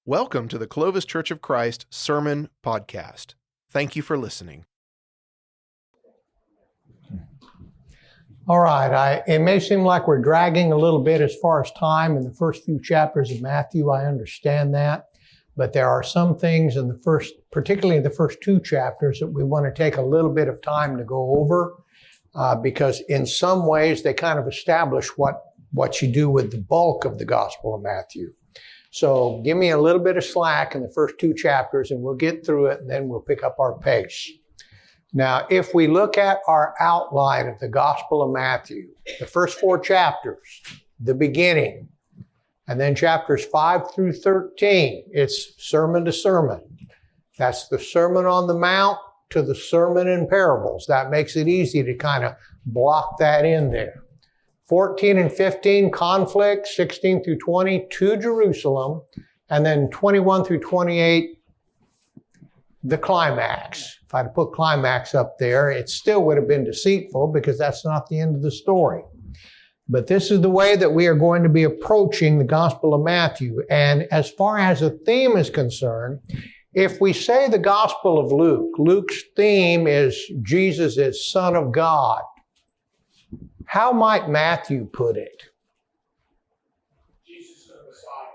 Welcome to the Clovis Church of Christ Sermon Podcast. Thank you for listening. All right, it may seem like we're dragging a little bit as far as time in the first few chapters of Matthew. I understand that. But there are some things in particularly the first two chapters, that we want to take a little bit of time to go over because in some ways they kind of establish what you do with the bulk of the Gospel of Matthew. So give me a little bit of slack in the first two chapters and we'll get through it and then we'll pick up our pace. Now, if we look at our outline of the Gospel of Matthew, the first four chapters, the beginning, and then chapters 5 through 13, it's sermon to sermon. That's the Sermon on the Mount to the sermon in parables. That makes it easy to kind of block that in there. 14 and 15, conflict, 16 through 20, to Jerusalem, and then 21 through 28, the climax. If I'd put climax up there, it still would have been deceitful because that's not the end of the story. But this is the way that we are going to be approaching the Gospel of Matthew. And as far as a theme is concerned, if we say the Gospel of Luke, Luke's theme is Jesus is Son of God. How might Matthew put it? Jesus is the Messiah.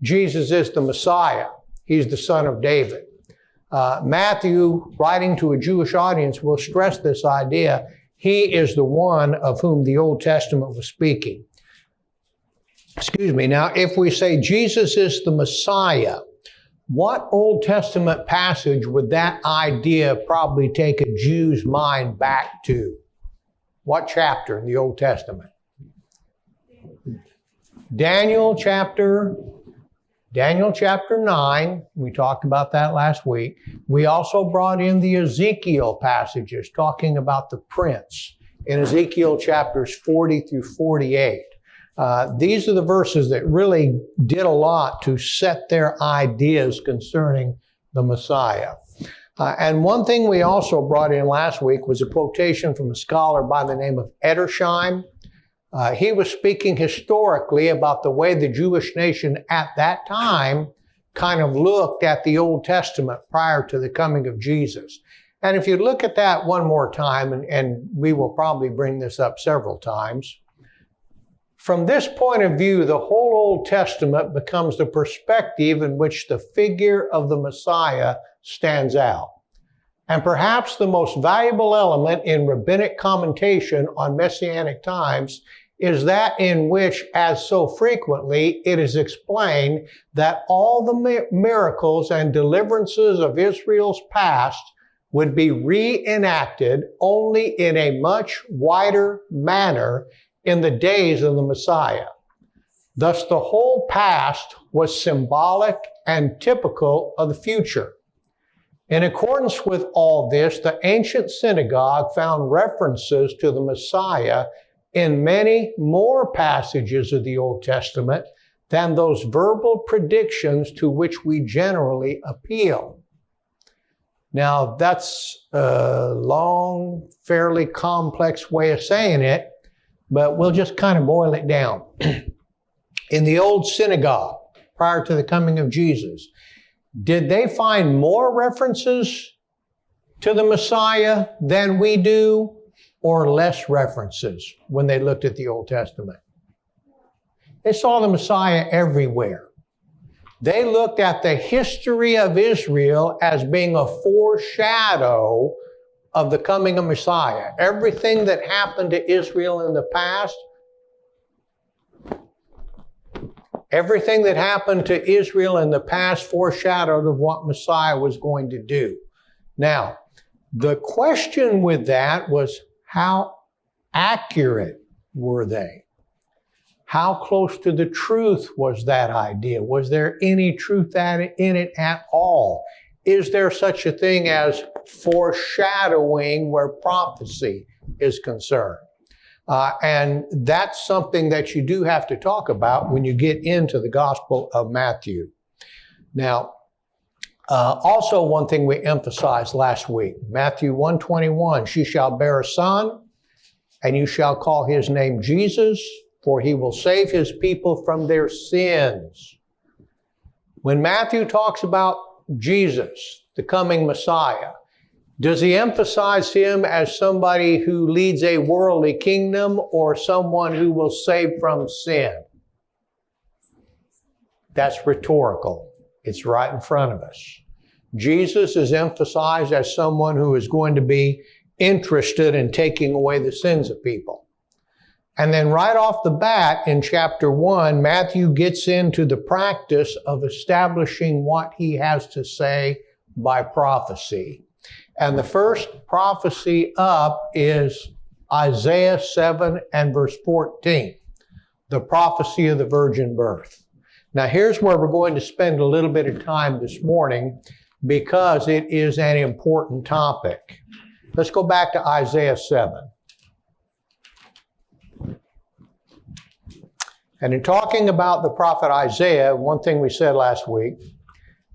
Jesus is the Messiah. He's the Son of David. Matthew, writing to a Jewish audience, will stress this idea. He is the one of whom the Old Testament was speaking. Now, if we say Jesus is the Messiah, what Old Testament passage would that idea probably take a Jew's mind back to? What chapter in the Old Testament? Daniel chapter 9. We talked about that last week. We also brought in the Ezekiel passages talking about the prince in Ezekiel chapters 40 through 48. These are the verses that really did a lot to set their ideas concerning the Messiah. And one thing we also brought in last week was a quotation from a scholar by the name of Edersheim. He was speaking historically about the way the Jewish nation at that time kind of looked at the Old Testament prior to the coming of Jesus. And if you look at that one more time, and we will probably bring this up several times, from this point of view, the whole Old Testament becomes the perspective in which the figure of the Messiah stands out. And perhaps the most valuable element in rabbinic commentation on Messianic times is that in which, as so frequently, it is explained that all the miracles and deliverances of Israel's past would be reenacted only in a much wider manner in the days of the Messiah. Thus, the whole past was symbolic and typical of the future. In accordance with all this, the ancient synagogue found references to the Messiah in many more passages of the Old Testament than those verbal predictions to which we generally appeal. Now, that's a long, fairly complex way of saying it, but we'll just kind of boil it down. In the old synagogue, prior to the coming of Jesus, did they find more references to the Messiah than we do, or less references when they looked at the Old Testament? They saw the Messiah everywhere. They looked at the history of Israel as being a foreshadow of the coming of Messiah. Everything that happened to Israel in the past, foreshadowed of what Messiah was going to do. Now, the question with that was, how accurate were they? How close to the truth was that idea? Was there any truth in it at all? Is there such a thing as foreshadowing where prophecy is concerned? And that's something that you do have to talk about when you get into the Gospel of Matthew. Now, also one thing we emphasized last week, Matthew 1:21, she shall bear a son, and you shall call his name Jesus, for he will save his people from their sins. When Matthew talks about Jesus, the coming Messiah, does he emphasize him as somebody who leads a worldly kingdom or someone who will save from sin? That's rhetorical. It's right in front of us. Jesus is emphasized as someone who is going to be interested in taking away the sins of people. And then right off the bat in chapter 1, Matthew gets into the practice of establishing what he has to say by prophecy. And the first prophecy up is Isaiah 7 and verse 14, the prophecy of the virgin birth. Now here's where we're going to spend a little bit of time this morning because it is an important topic. Let's go back to Isaiah 7. And in talking about the prophet Isaiah, one thing we said last week,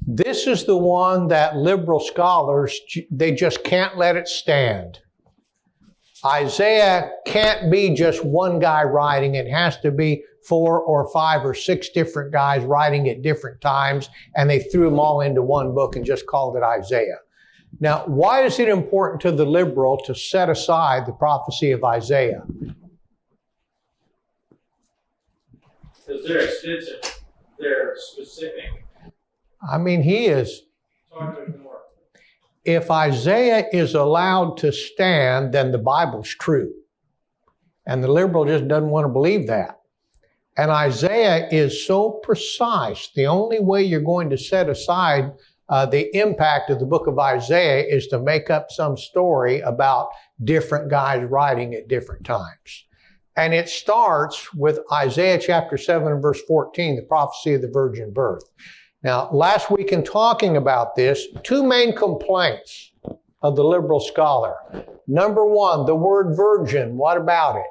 this is the one that liberal scholars, they just can't let it stand. Isaiah can't be just one guy writing. It has to be 4 or 5 or 6 different guys writing at different times, and they threw them all into one book and just called it Isaiah. Now, why is it important to the liberal to set aside the prophecy of Isaiah? Because they're extensive. They're specific. I mean, he is. If Isaiah is allowed to stand, then the Bible's true. And the liberal just doesn't want to believe that. And Isaiah is so precise. The only way you're going to set aside the impact of the book of Isaiah is to make up some story about different guys writing at different times. And it starts with Isaiah chapter 7 and verse 14, the prophecy of the virgin birth. Now, last week in talking about this, 2 main complaints of the liberal scholar. Number 1, the word virgin. What about it?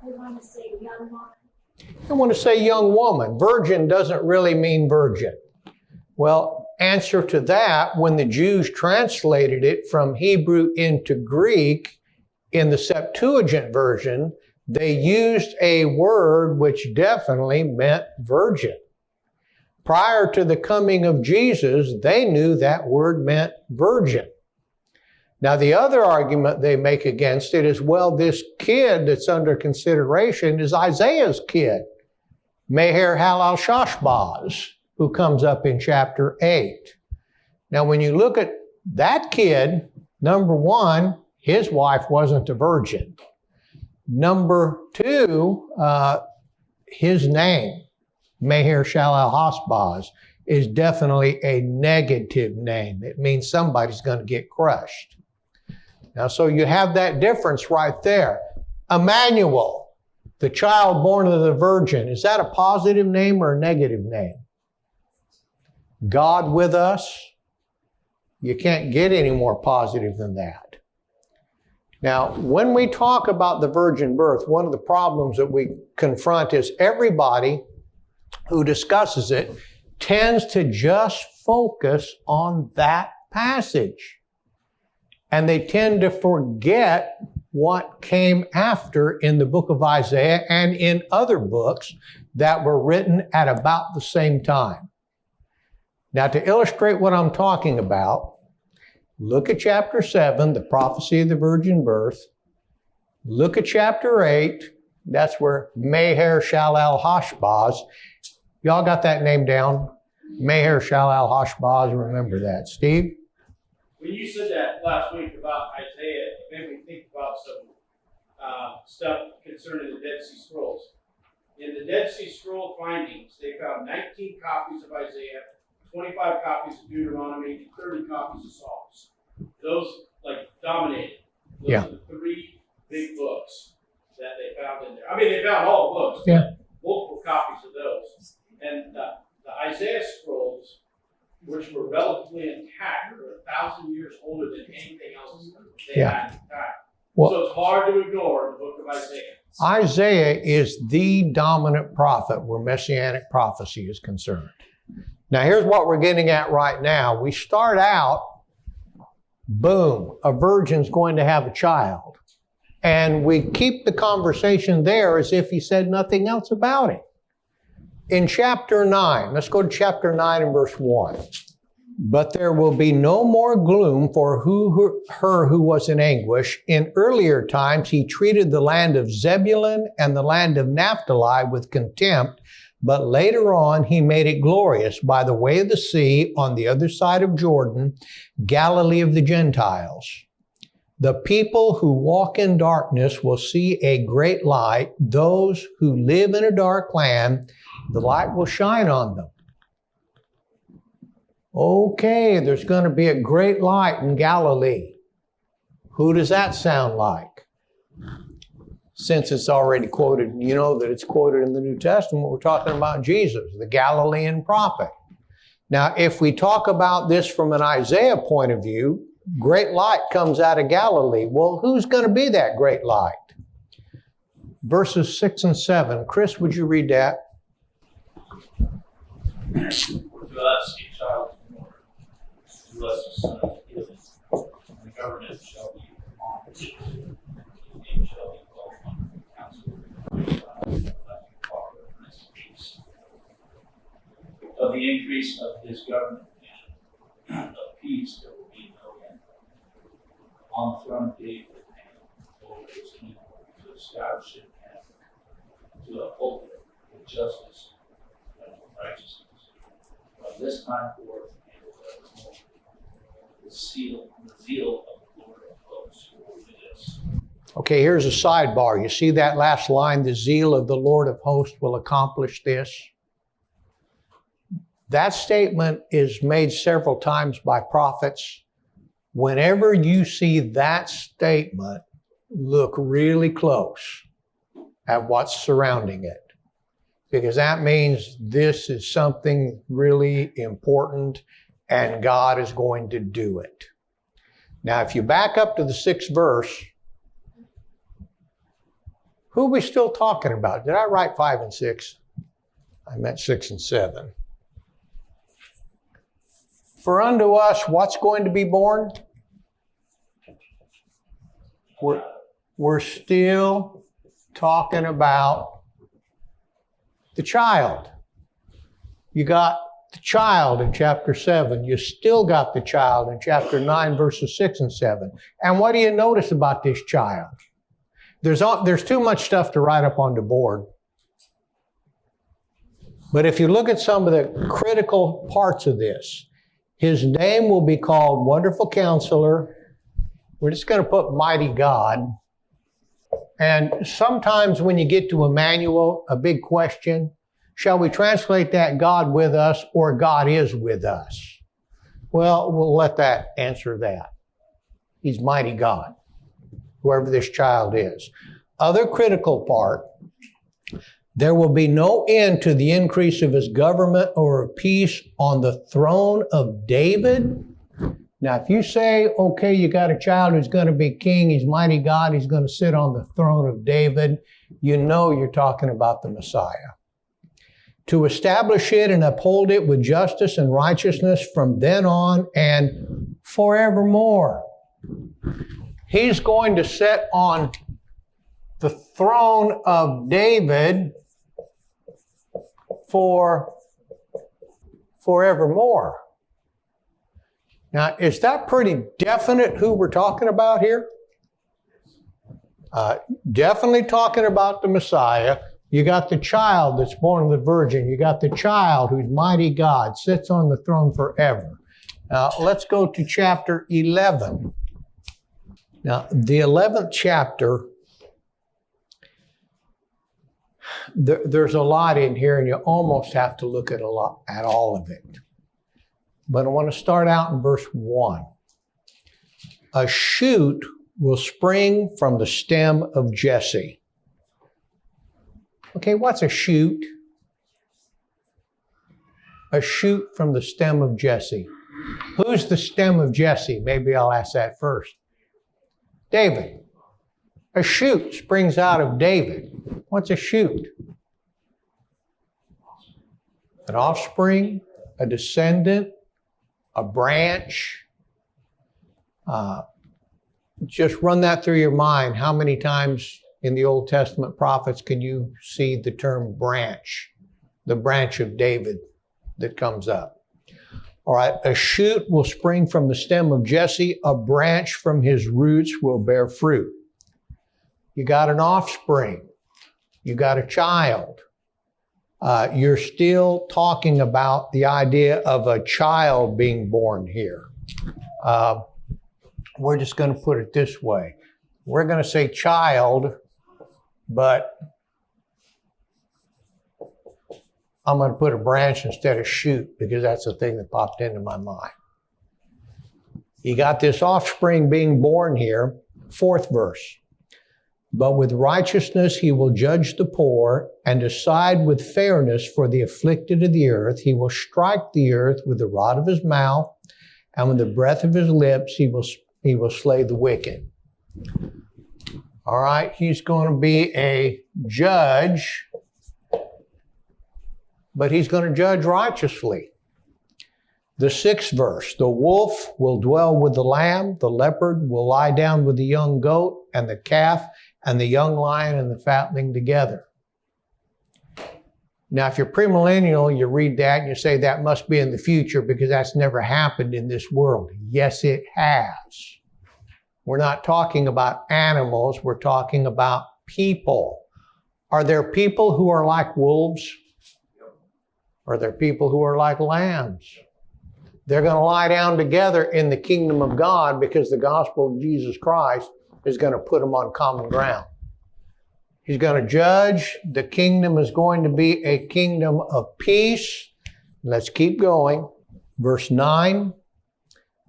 They want to say young woman. They want to say young woman. Virgin doesn't really mean virgin. Well, answer to that, when the Jews translated it from Hebrew into Greek, in the Septuagint version, they used a word which definitely meant virgin. Prior to the coming of Jesus, they knew that word meant virgin. Now, the other argument they make against it is, well, this kid that's under consideration is Isaiah's kid, Meher Halal Shashbaz, who comes up in chapter 8. Now, when you look at that kid, number 1, his wife wasn't a virgin. Number 2, his name, Meher Shalal Hasbaz, is definitely a negative name. It means somebody's going to get crushed. Now, so you have that difference right there. Emmanuel, the child born of the virgin, is that a positive name or a negative name? God with us? You can't get any more positive than that. Now, when we talk about the virgin birth, one of the problems that we confront is everybody who discusses it tends to just focus on that passage. And they tend to forget what came after in the book of Isaiah and in other books that were written at about the same time. Now, to illustrate what I'm talking about, look at chapter 7, the prophecy of the virgin birth. Look at chapter 8. That's where Meher Shalal Hashbaz. Y'all got that name down? Meher Shalal Hashbaz. Remember that. Steve? When you said that last week about Isaiah, it made me think about some stuff concerning the Dead Sea Scrolls. In the Dead Sea Scroll findings, they found 19 copies of Isaiah, 25 copies of Deuteronomy, and 30 copies of Psalms. Those, dominated. Those are the 3 big books that they found in there. I mean, they found all the books, but multiple copies of those. And the Isaiah scrolls, which were relatively intact, were 1,000 years older than anything else they had at the time. Well, so it's hard to ignore the book of Isaiah. Isaiah is the dominant prophet where messianic prophecy is concerned. Now, here's what we're getting at right now. We start out, boom, a virgin's going to have a child. And we keep the conversation there as if he said nothing else about it. In chapter 9, let's go to chapter 9 and verse 1. But there will be no more gloom for her who was in anguish. In earlier times, he treated the land of Zebulun and the land of Naphtali with contempt, but later on, he made it glorious by the way of the sea on the other side of Jordan, Galilee of the Gentiles. The people who walk in darkness will see a great light. Those who live in a dark land, the light will shine on them. Okay, there's going to be a great light in Galilee. Who does that sound like? Since it's already quoted, you know that it's quoted in the New Testament, we're talking about Jesus, the Galilean prophet. Now, if we talk about this from an Isaiah point of view, great light comes out of Galilee. Well, who's going to be that great light? Verses 6 and 7. Chris, would you read that? To us a child is born, to us a son is given, and the government shall be upon his shoulder. His name shall be called Wonderful Counselor, Father, Prince of Peace. Of the increase of his government and of peace there will be no end. On the throne of David and over his kingdom, to establish it and to uphold it with justice and with righteousness. From this time forth and forevermore, the zeal of the Lord of hosts will do this. Okay, here's a sidebar. You see that last line, the zeal of the Lord of hosts will accomplish this? That statement is made several times by prophets. Whenever you see that statement, look really close at what's surrounding it, because that means this is something really important and God is going to do it. Now, if you back up to the 6th verse, who are we still talking about? Did I write 5 and 6? I meant 6 and 7. For unto us, what's going to be born? We're still talking about the child. You got the child in chapter 7. You still got the child in chapter 9, verses 6 and 7. And what do you notice about this child? There's too much stuff to write up on the board. But if you look at some of the critical parts of this, his name will be called Wonderful Counselor. We're just going to put Mighty God. And sometimes when you get to Emmanuel, a big question, shall we translate that God with us or God is with us? Well, we'll let that answer that. He's Mighty God, whoever this child is. Other critical part, there will be no end to the increase of his government or peace on the throne of David. Now, if you say, okay, you got a child who's going to be king, he's mighty God, he's going to sit on the throne of David, you know you're talking about the Messiah. To establish it and uphold it with justice and righteousness from then on and forevermore. He's going to sit on the throne of David for forevermore. Now, is that pretty definite who we're talking about here? Definitely talking about the Messiah. You got the child that's born of the virgin. You got the child who's mighty God, sits on the throne forever. Now, let's go to chapter 11. Now, the 11th chapter, there's a lot in here, and you almost have to look at all of it. But I want to start out in verse 1. A shoot will spring from the stem of Jesse. Okay, what's a shoot? A shoot from the stem of Jesse. Who's the stem of Jesse? Maybe I'll ask that first. David. A shoot springs out of David. What's a shoot? An offspring, a descendant, a branch. Just run that through your mind. How many times in the Old Testament prophets can you see the term branch? the branch of David that comes up. All right, a shoot will spring from the stem of Jesse. A branch from his roots will bear fruit. You got an offspring. You got a child. You're still talking about the idea of a child being born here. We're just going to put it this way. We're going to say child, but I'm going to put a branch instead of shoot because that's the thing that popped into my mind. You got this offspring being born here. 4th verse. But with righteousness he will judge the poor and decide with fairness for the afflicted of the earth. He will strike the earth with the rod of his mouth, and with the breath of his lips he will slay the wicked. All right, he's going to be a judge, but he's going to judge righteously. The 6th verse, the wolf will dwell with the lamb, the leopard will lie down with the young goat, and the calf and the young lion and the fatling together. Now, if you're premillennial, you read that and you say that must be in the future because that's never happened in this world. Yes, it has. We're not talking about animals, we're talking about people. Are there people who are like wolves? Are there people who are like lambs? They're going to lie down together in the kingdom of God because the gospel of Jesus Christ is going to put them on common ground. He's going to judge. The kingdom is going to be a kingdom of peace. Let's keep going. Verse 9,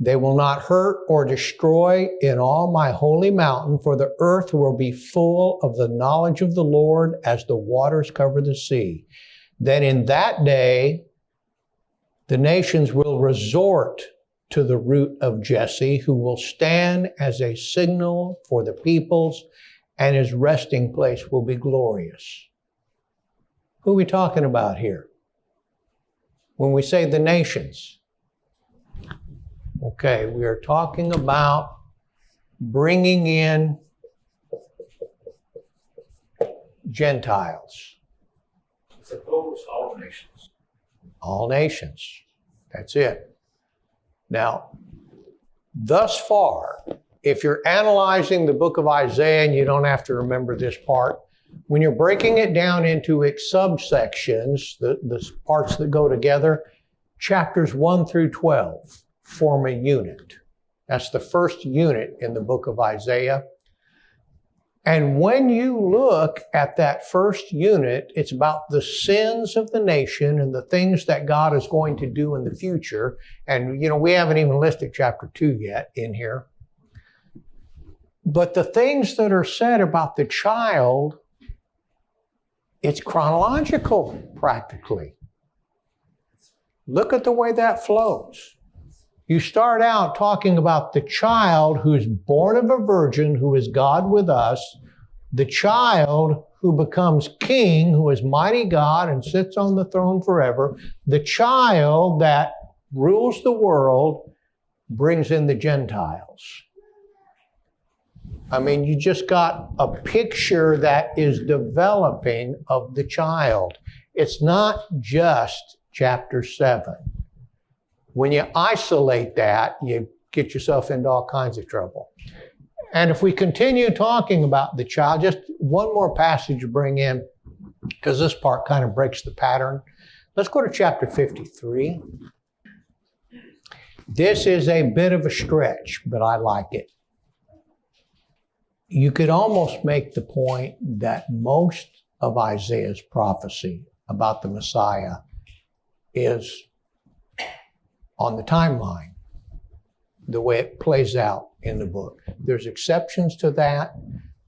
they will not hurt or destroy in all my holy mountain, for the earth will be full of the knowledge of the Lord as the waters cover the sea. Then in that day, the nations will resort to the root of Jesse, who will stand as a signal for the peoples, and his resting place will be glorious. Who are we talking about here? When we say the nations, okay, we are talking about bringing in Gentiles. Suppose all nations. All nations. That's it. Now, thus far, if you're analyzing the book of Isaiah, and you don't have to remember this part, when you're breaking it down into its subsections, the parts that go together, chapters 1 through 12 form a unit. That's the first unit in the book of Isaiah. And when you look at that first unit, it's about the sins of the nation and the things that God is going to do in the future. And, we haven't even listed chapter 2 yet in here. But the things that are said about the child, it's chronological, practically. Look at the way that flows. You start out talking about the child who's born of a virgin, who is God with us, the child who becomes king, who is mighty God and sits on the throne forever, the child that rules the world, brings in the Gentiles. I mean, you just got a picture that is developing of the child. It's not just chapter 7. When you isolate that, you get yourself into all kinds of trouble. And if we continue talking about the child, just one more passage to bring in, because this part kind of breaks the pattern. Let's go to chapter 53. This is a bit of a stretch, but I like it. You could almost make the point that most of Isaiah's prophecy about the Messiah is on the timeline, the way it plays out in the book. There's exceptions to that,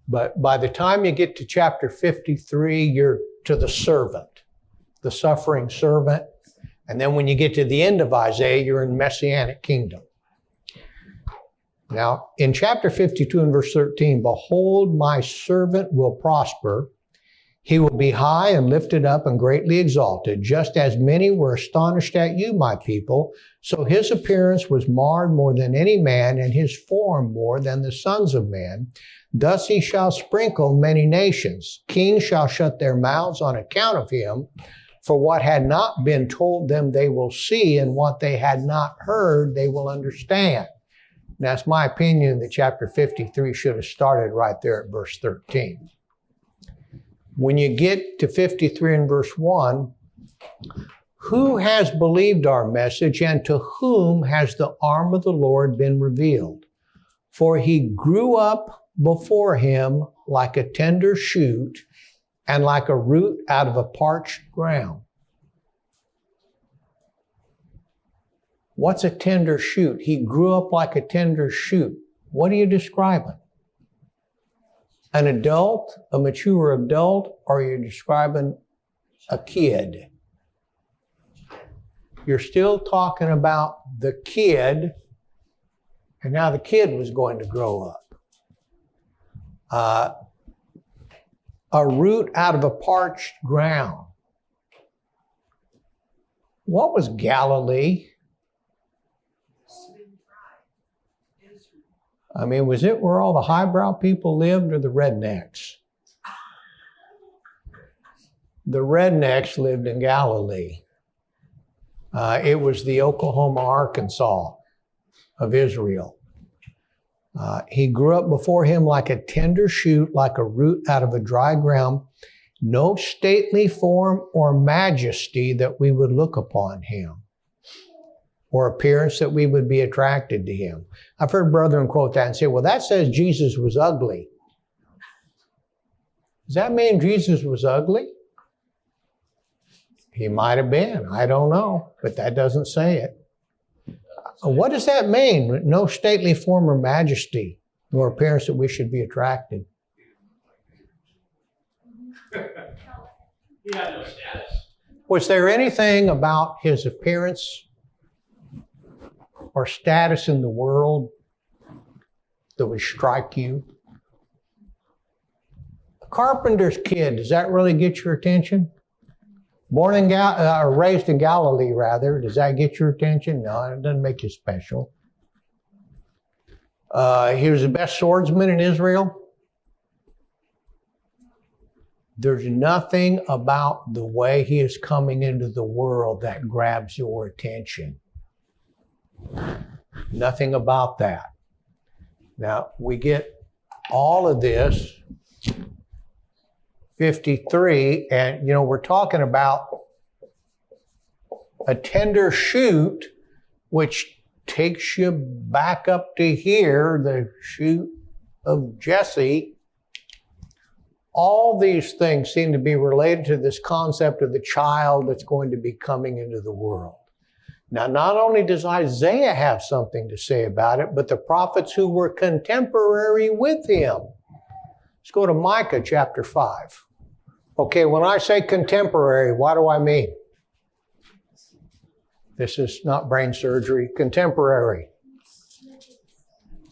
but by the time you get to chapter 53, you're to the servant, the suffering servant. And then when you get to the end of Isaiah, you're in Messianic kingdom. Now, in chapter 52 and verse 13, behold, my servant will prosper. He will be high and lifted up and greatly exalted, just as many were astonished at you, my people. So his appearance was marred more than any man, and his form more than the sons of men. Thus he shall sprinkle many nations. Kings shall shut their mouths on account of him, For what had not been told them they will see, and what they had not heard they will understand. And that's my opinion that chapter 53 should have started right there at verse 13. When you get to 53 and verse 1, who has believed our message, and to whom has the arm of the Lord been revealed? For he grew up before him like a tender shoot, and like a root out of a parched ground. What's a tender shoot? He grew up like a tender shoot. What are you describing? An adult, a mature adult, or are you describing a kid? You're still talking about the kid, and now the kid was going to grow up. A root out of a parched ground. What was Galilee? I mean, was it where all the highbrow people lived, or the rednecks? The rednecks lived in Galilee. It was the Oklahoma, Arkansas of Israel. He grew up before him like a tender shoot, like a root out of a dry ground. No stately form or majesty that we would look upon him, or appearance that we would be attracted to him. I've heard brethren quote that and say, well, that says Jesus was ugly. Does that mean Jesus was ugly? He might have been. I don't know, but that doesn't say it. What does that mean? No stately form or majesty, nor appearance that we should be attracted. He had no status. Was there anything about his appearance or status in the world that would strike you? A carpenter's kid, does that really get your attention? Born in raised in Galilee, rather. Does that get your attention? No, it doesn't make you special. He was the best swordsman in Israel. There's nothing about the way he is coming into the world that grabs your attention. Nothing about that. Now, we get all of this 53, and we're talking about a tender shoot, which takes you back up to here, the shoot of Jesse. All these things seem to be related to this concept of the child that's going to be coming into the world. Now, not only does Isaiah have something to say about it, but the prophets who were contemporary with him. Let's go to Micah chapter 5. Okay, when I say contemporary, what do I mean? This is not brain surgery. Contemporary.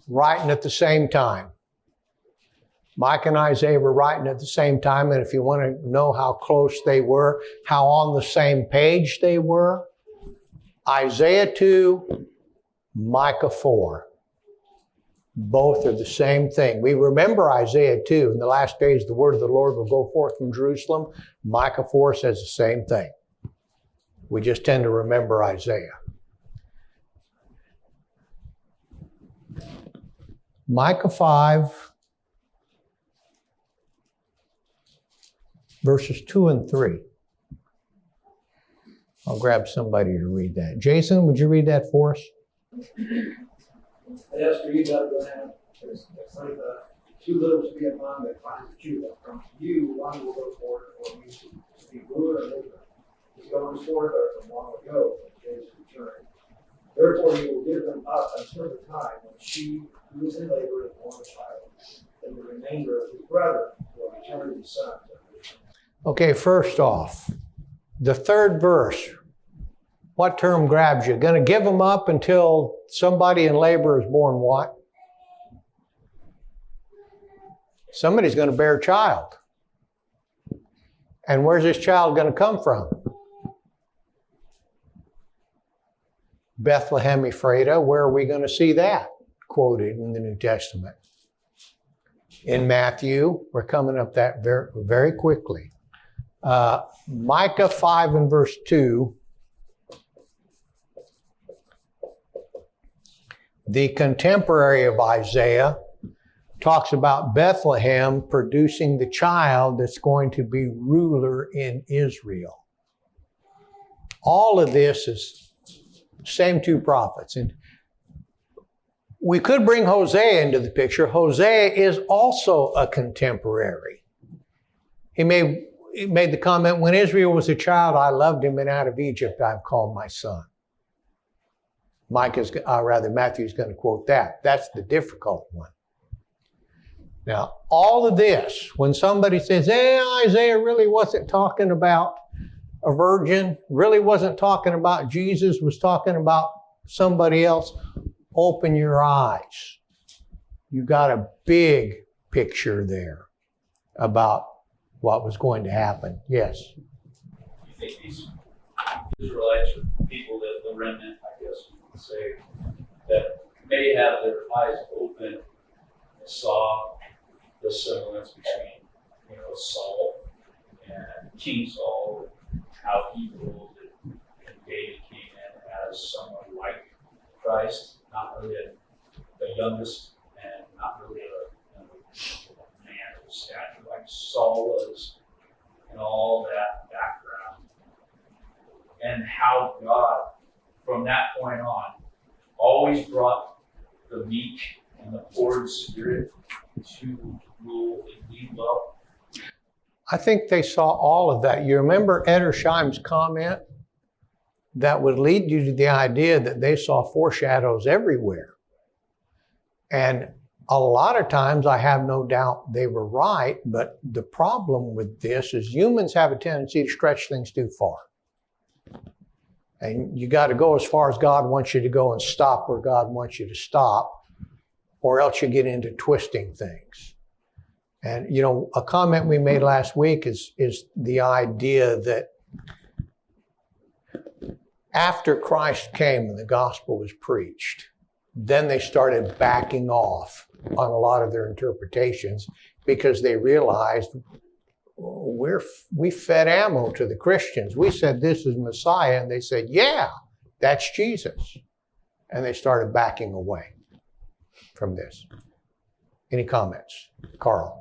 Writing at the same time. Micah and Isaiah were writing at the same time, and if you want to know how close they were, how on the same page they were, Isaiah 2, Micah 4. Both are the same thing. We remember Isaiah 2. In the last days, the word of the Lord will go forth from Jerusalem. Micah 4 says the same thing. We just tend to remember Isaiah. Micah 5, verses 2 and 3. I'll grab somebody to read that. Jason, would you read that for us? Yes, read that. There's like two little to be among that finds Judah. From you, one will go forth for you to be ruler and leader. He's going forth from long ago, from days of return. Therefore, you will give them up until the time when she who is in labor is born a child, and the remainder of his brethren will return to the son. Okay, first off, the third verse. What term grabs you? Going to give them up until somebody in labor is born what? Somebody's going to bear a child. And where's this child going to come from? Bethlehem Ephrathah. Where are we going to see that quoted in the New Testament? In Matthew. We're coming up that very, very quickly. Micah 5 and verse 2. The contemporary of Isaiah talks about Bethlehem producing the child that's going to be ruler in Israel. All of this is same two prophets. And we could bring Hosea into the picture. Hosea is also a contemporary. He made the comment, when Israel was a child, I loved him, and out of Egypt I've called my son. Matthew's going to quote that. That's the difficult one. Now, all of this, when somebody says, Isaiah really wasn't talking about a virgin, really wasn't talking about Jesus, was talking about somebody else, open your eyes. You got a big picture there about what was going to happen. Yes? You think these Israelites are people that the remnant, I guess you could say, that may have their eyes open and saw the semblance between, Saul and King Saul, and how he ruled, and David came in as someone like Christ, not really the youngest, and not really a man of stature like Saul was, and all that background, and how God, from that point on, always brought the meek and the poor in spirit to rule and lead well. I think they saw all of that. You remember Edersheim's comment? That would lead you to the idea that they saw foreshadows everywhere. And a lot of times, I have no doubt they were right, but the problem with this is humans have a tendency to stretch things too far. And you got to go as far as God wants you to go and stop where God wants you to stop, or else you get into twisting things. And, a comment we made last week is the idea that after Christ came and the gospel was preached, then they started backing off on a lot of their interpretations because they realized we fed ammo to the Christians. We said this is Messiah, and they said, yeah, that's Jesus. And they started backing away from this. Any comments? Carl.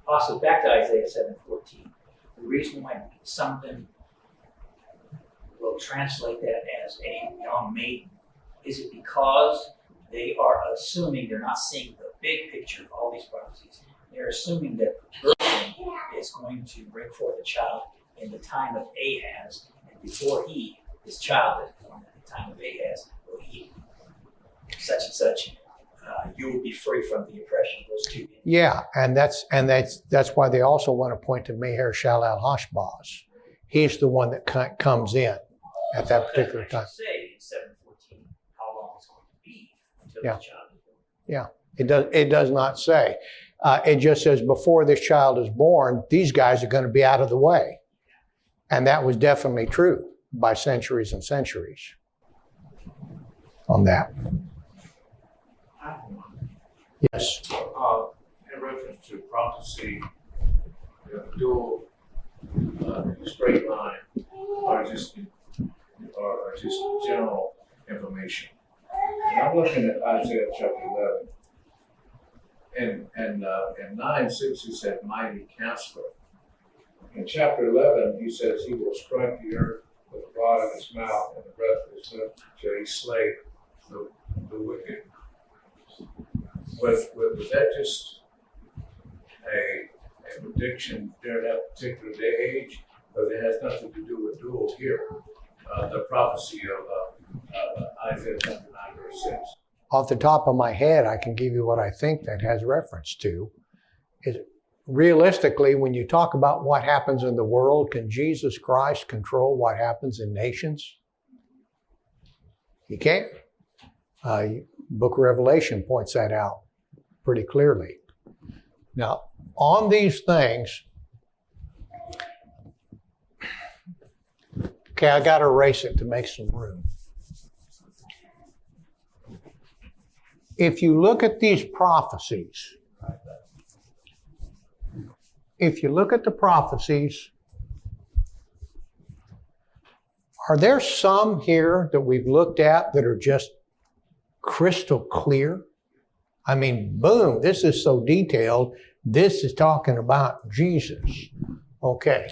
Also, back to Isaiah 7:14. The reason why something will translate that as a young maiden, is it because they are assuming, they're not seeing the big picture of all these prophecies. They're assuming that the virgin is going to bring forth a child in the time of Ahaz, and before his child is born at the time of Ahaz, will he such and such. You will be free from the oppression of those two. Yeah, and that's why they also want to point to Meher Shalal Hashbaz. He's the one that comes in at that particular time. Say in 7:14 how long it's going to be until Yeah. the child is born. Yeah, it does not say. It just says before this child is born, these guys are going to be out of the way. And that was definitely true by centuries and centuries on that. Yes. In reference to prophecy, dual, straight line, or just general information. And I'm looking at Isaiah chapter 11. And 9:6 he said, mighty counselor. In chapter 11, he says he will strike the earth with the rod of his mouth and the breath of his lips till he slay the wicked. Was that just a prediction during that particular day age? Because it has nothing to do with dual here. The prophecy of Isaiah chapter 9, verse 6. Off the top of my head, I can give you what I think that has reference to. Realistically, when you talk about what happens in the world, can Jesus Christ control what happens in nations? He can't. Book of Revelation points that out pretty clearly. Now, on these things, okay, I got to erase it to make some room. If you look at these prophecies, if you look at the prophecies, are there some here that we've looked at that are just crystal clear? I mean, boom, this is so detailed. This is talking about Jesus. Okay.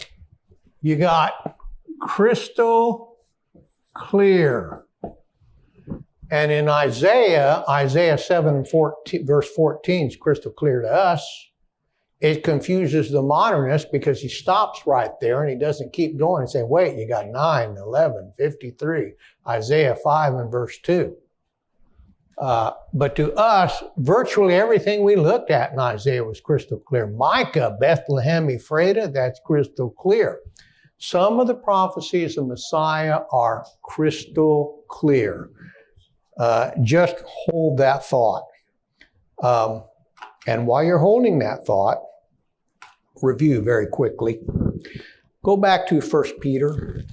You got crystal clear. And in Isaiah 7 verse 14 is crystal clear to us. It confuses the modernist because he stops right there and he doesn't keep going and say, wait, you got 9, 11, 53, Isaiah 5 and verse 2. But to us, virtually everything we looked at in Isaiah was crystal clear. Micah, Bethlehem, Ephraim, that's crystal clear. Some of the prophecies of Messiah are crystal clear. Just hold that thought. And while you're holding that thought, review very quickly. Go back to 1 Peter.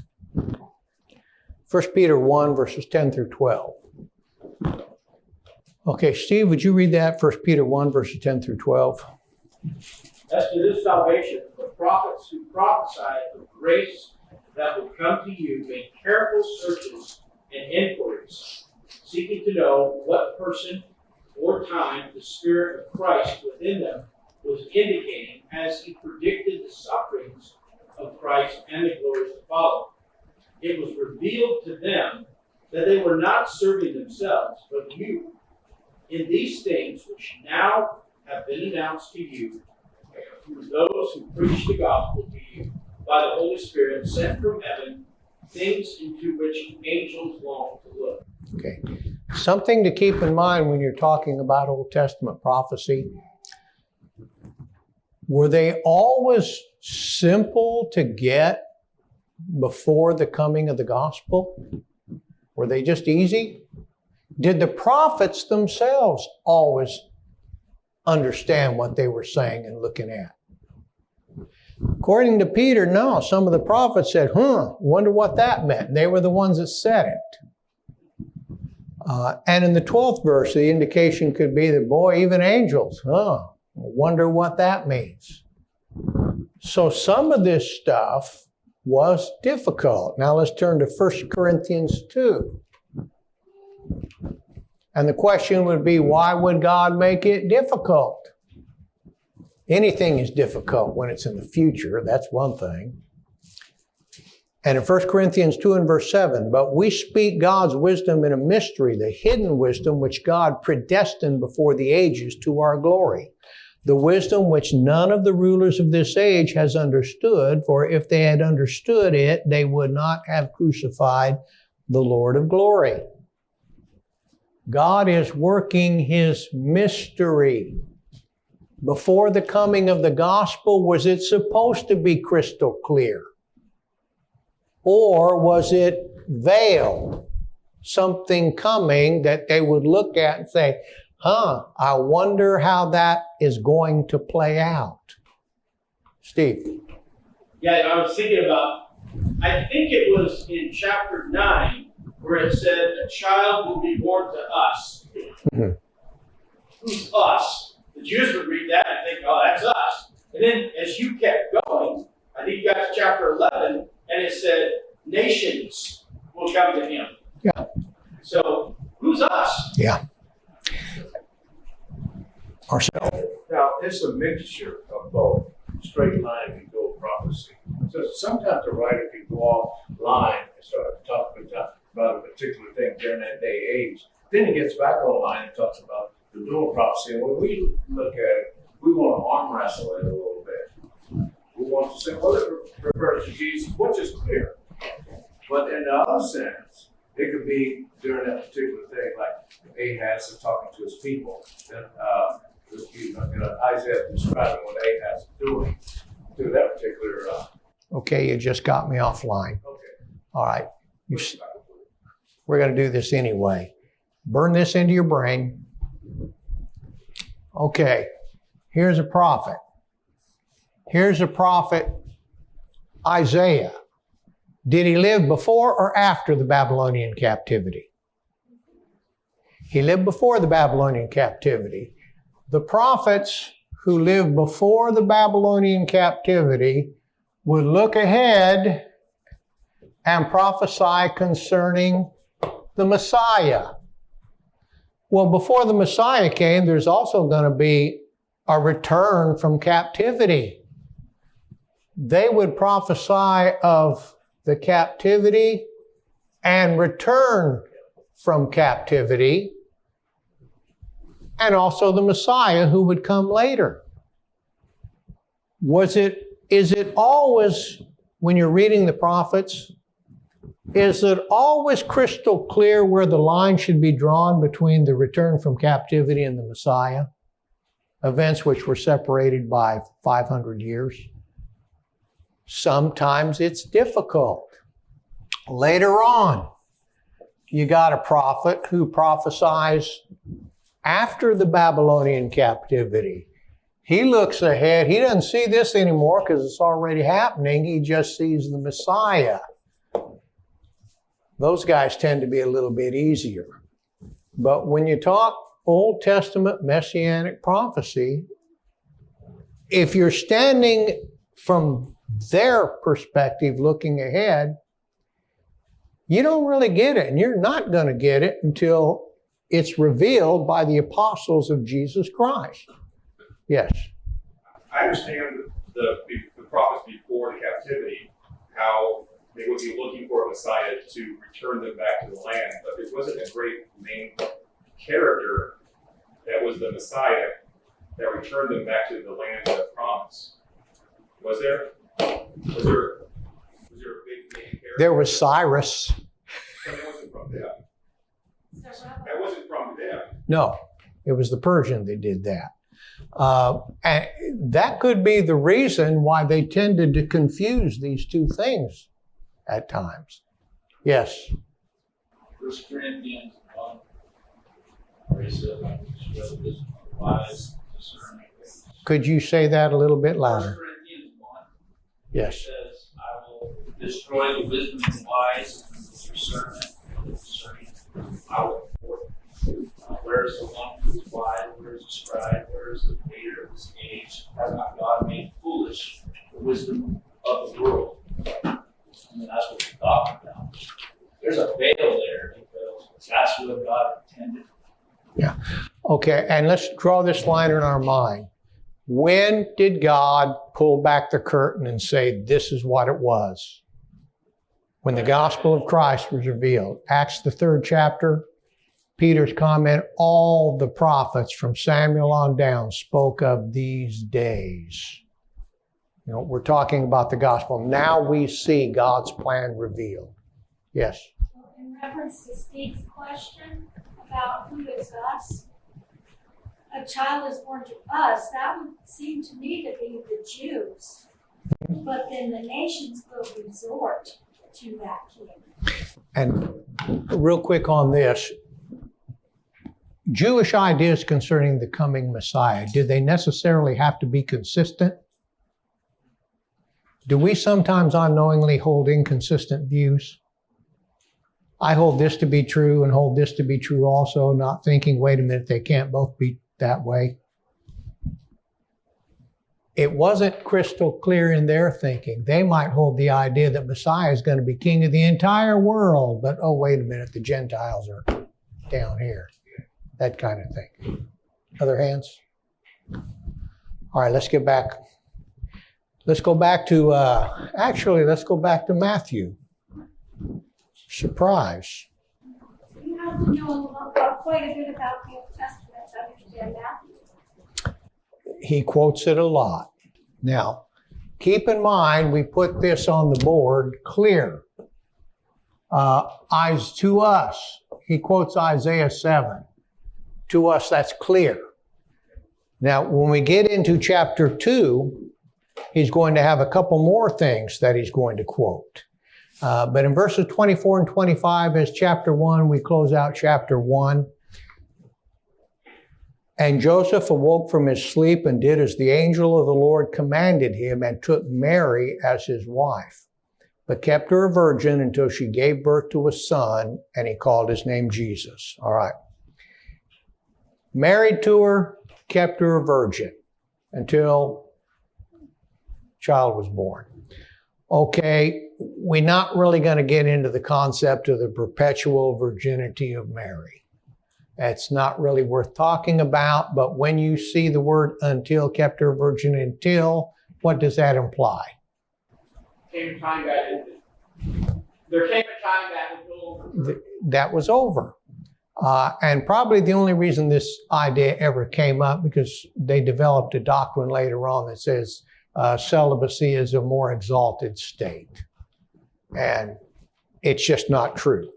1 Peter 1, verses 10 through 12. Okay, Steve, would you read that? 1 Peter 1, verses 10 through 12. As to this salvation, the prophets who prophesied the grace that would come to you made careful searches and inquiries, seeking to know what person or time the Spirit of Christ within them was indicating as he predicted the sufferings of Christ and the glories to follow. It was revealed to them that they were not serving themselves, but you, in these things which now have been announced to you through those who preach the gospel to you by the Holy Spirit sent from heaven, things into which angels long to look. Okay. Something to keep in mind when you're talking about Old Testament prophecy. Were they always simple to get before the coming of the gospel? Were they just easy? Did the prophets themselves always understand what they were saying and looking at? According to Peter, no. Some of the prophets said, wonder what that meant. They were the ones that said it. And in the 12th verse, the indication could be that, boy, even angels, wonder what that means. So some of this stuff was difficult. Now let's turn to 1 Corinthians 2. And the question would be, why would God make it difficult? Anything is difficult when it's in the future. That's one thing. And in 1 Corinthians 2 and verse 7, but we speak God's wisdom in a mystery, the hidden wisdom which God predestined before the ages to our glory. The wisdom which none of the rulers of this age has understood, for if they had understood it, they would not have crucified the Lord of glory. God is working His mystery. Before the coming of the gospel, was it supposed to be crystal clear? Or was it veiled? Something coming that they would look at and say, I wonder how that is going to play out. Steve. Yeah, I was thinking about, I think it was in chapter 9 where it said, a child will be born to us. Mm-hmm. Who's us? The Jews would read that and think, oh, that's us. And then as you kept going, I think you got to chapter 11, and it said, nations will come to him. Yeah. So, who's us? Yeah. Ourselves. Now, it's a mixture of both straight line and goal prophecy. So sometimes the writer can go off line and start talking about a particular thing during that day age. Then he gets back on line and talks about the dual prophecy. And when we look at it, we want to arm wrestle it a little bit. We want to say, well, it refers to Jesus, which is clear. But in the other sense, it could be during that particular thing, like Ahaz is talking to his people. Then, Isaiah describing what Ahaz is doing through that particular. Okay, you just got me offline. Okay. All right. We're going to do this anyway. Burn this into your brain. Okay, here's a prophet. Here's a prophet, Isaiah. Did he live before or after the Babylonian captivity? He lived before the Babylonian captivity. The prophets who lived before the Babylonian captivity would look ahead and prophesy concerning the Messiah. Well, before the Messiah came, there's also going to be a return from captivity. They would prophesy of the captivity and return from captivity, and also the Messiah who would come later. Is it always, when you're reading the prophets, is it always crystal clear where the line should be drawn between the return from captivity and the Messiah? Events which were separated by 500 years. Sometimes it's difficult. Later on, you got a prophet who prophesies after the Babylonian captivity. He looks ahead. He doesn't see this anymore because it's already happening. He just sees the Messiah. Those guys tend to be a little bit easier. But when you talk Old Testament messianic prophecy, if you're standing from their perspective looking ahead, you don't really get it, and you're not going to get it until it's revealed by the apostles of Jesus Christ. Yes? I understand the prophets before the captivity, how they would be looking for a Messiah to return them back to the land, but there wasn't a great main character that was the Messiah that returned them back to the land of promise. Was there? Was there a big main character? There was Cyrus. But that wasn't from them. That wasn't from them. No, it was the Persian that did that. And that could be the reason why they tended to confuse these two things at times. Yes? 1 Corinthians 1, where he says, show wisdom, wise, discerning. Could you say that a little bit 1 louder? Corinthians 1, Yes. it says, I will destroy the wisdom and wise, discernment, discerning. I will report. Where is the one who is wise? Where is the scribe? Where is the leader of this age? Has not God made foolish the wisdom of the world? I mean, that's what we're talking about. There's a veil there because that's what God intended. Yeah. Okay, and let's draw this line in our mind. When did God pull back the curtain and say, this is what it was? When the gospel of Christ was revealed. Acts, the 3rd chapter, Peter's comment, all the prophets from Samuel on down spoke of these days. You know, we're talking about the gospel. Now we see God's plan revealed. Yes? In reference to Steve's question about who is us, a child is born to us, that would seem to me to be the Jews. But then the nations will resort to that king. And real quick on this, Jewish ideas concerning the coming Messiah, do they necessarily have to be consistent? Do we sometimes unknowingly hold inconsistent views? I hold this to be true and hold this to be true also, not thinking, wait a minute, they can't both be that way. It wasn't crystal clear in their thinking. They might hold the idea that Messiah is going to be king of the entire world, but oh, wait a minute, the Gentiles are down here. That kind of thing. Other hands? All right, let's get back. Let's go back to, let's go back to Matthew. Surprise. You have to know quite a bit about the Old Testament to understand Matthew. He quotes it a lot. Now, keep in mind, we put this on the board clear. Eyes to us. He quotes Isaiah 7. To us, that's clear. Now, when we get into chapter 2, he's going to have a couple more things that he's going to quote. But in verses 24 and 25 is chapter 1. We close out chapter 1. And Joseph awoke from his sleep and did as the angel of the Lord commanded him and took Mary as his wife, but kept her a virgin until she gave birth to a son, and he called his name Jesus. All right. Married to her, kept her a virgin. until child was born. Okay, we're not really going to get into the concept of the perpetual virginity of Mary. That's not really worth talking about, but when you see the word until, kept her virgin until, what does that imply? There came a time that was over. That was over. And probably the only reason this idea ever came up because they developed a doctrine later on that says celibacy is a more exalted state. And it's just not true.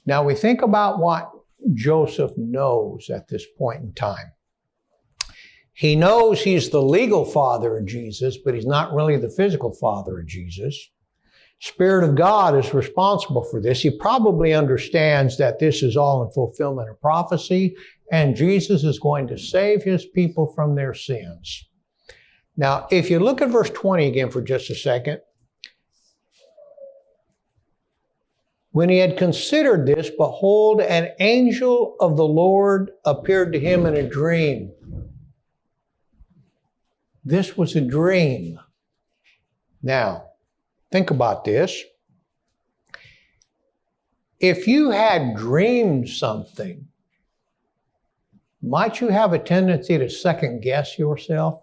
Now we think about what Joseph knows at this point in time. He knows he's the legal father of Jesus, but he's not really the physical father of Jesus. Spirit of God is responsible for this. He probably understands that this is all in fulfillment of prophecy, and Jesus is going to save his people from their sins. Now, if you look at verse 20 again for just a second, when he had considered this, behold, an angel of the Lord appeared to him in a dream. This was a dream. Now, think about this. If you had dreamed something, might you have a tendency to second guess yourself?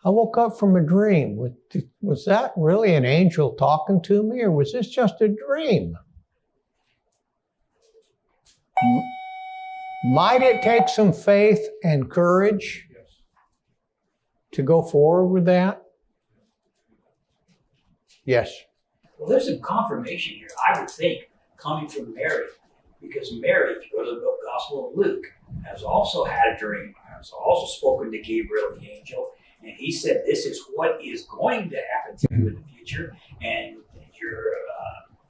I woke up from a dream. Was that really an angel talking to me, or was this just a dream? Might it take some faith and courage to go forward with that? Yes. Well, there's some confirmation here, I would think, coming from Mary, because Mary, if you go to the Gospel of Luke, has also had a dream, has also spoken to Gabriel, the angel, and he said, this is what is going to happen to you in the future, and your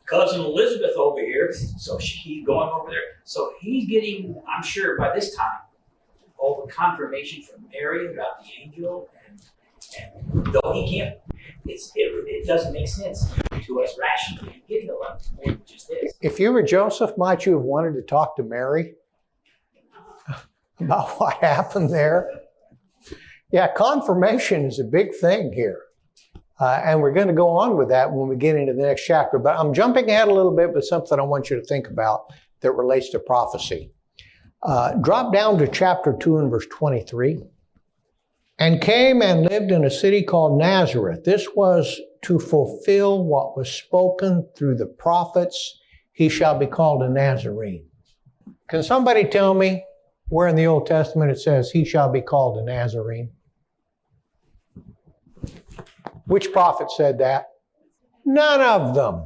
cousin Elizabeth over here, so she's going over there. So he's getting, I'm sure by this time, all the confirmation from Mary about the angel, and though he can't, it doesn't make sense to us rationally. Getting a lot more than just this. If you were Joseph, might you have wanted to talk to Mary about what happened there? Yeah, confirmation is a big thing here. And we're going to go on with that when we get into the next chapter. But I'm jumping ahead a little bit, but something I want you to think about that relates to prophecy. Drop down to chapter 2 and verse 23. And came and lived in a city called Nazareth. This was to fulfill what was spoken through the prophets. He shall be called a Nazarene. Can somebody tell me where in the Old Testament it says he shall be called a Nazarene? Which prophet said that? None of them.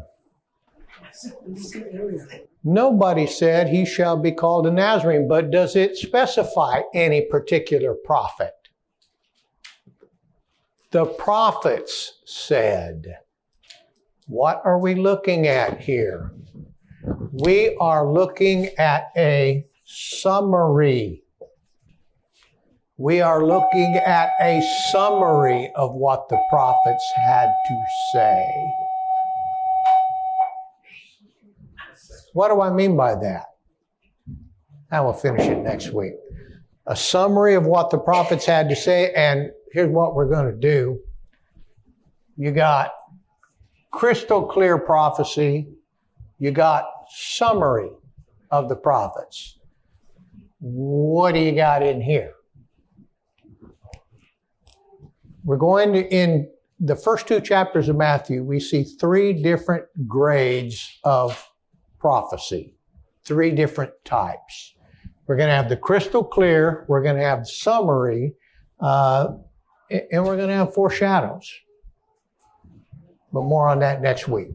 Nobody said he shall be called a Nazarene, but does it specify any particular prophet? The prophets said. What are we looking at here? We are looking at a summary. We are looking at a summary of what the prophets had to say. What do I mean by that? I will finish it next week. A summary of what the prophets had to say, and here's what we're going to do. You got crystal clear prophecy. You got summary of the prophets. What do you got in here? We're going to, in the first 2 chapters of Matthew, we see 3 different grades of prophecy, 3 different types. We're going to have the crystal clear, we're going to have summary, and we're going to have foreshadows. But more on that next week.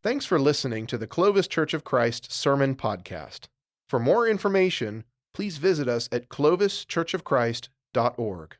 Thanks for listening to the Clovis Church of Christ Sermon Podcast. For more information, please visit us at clovischurchofchrist.org.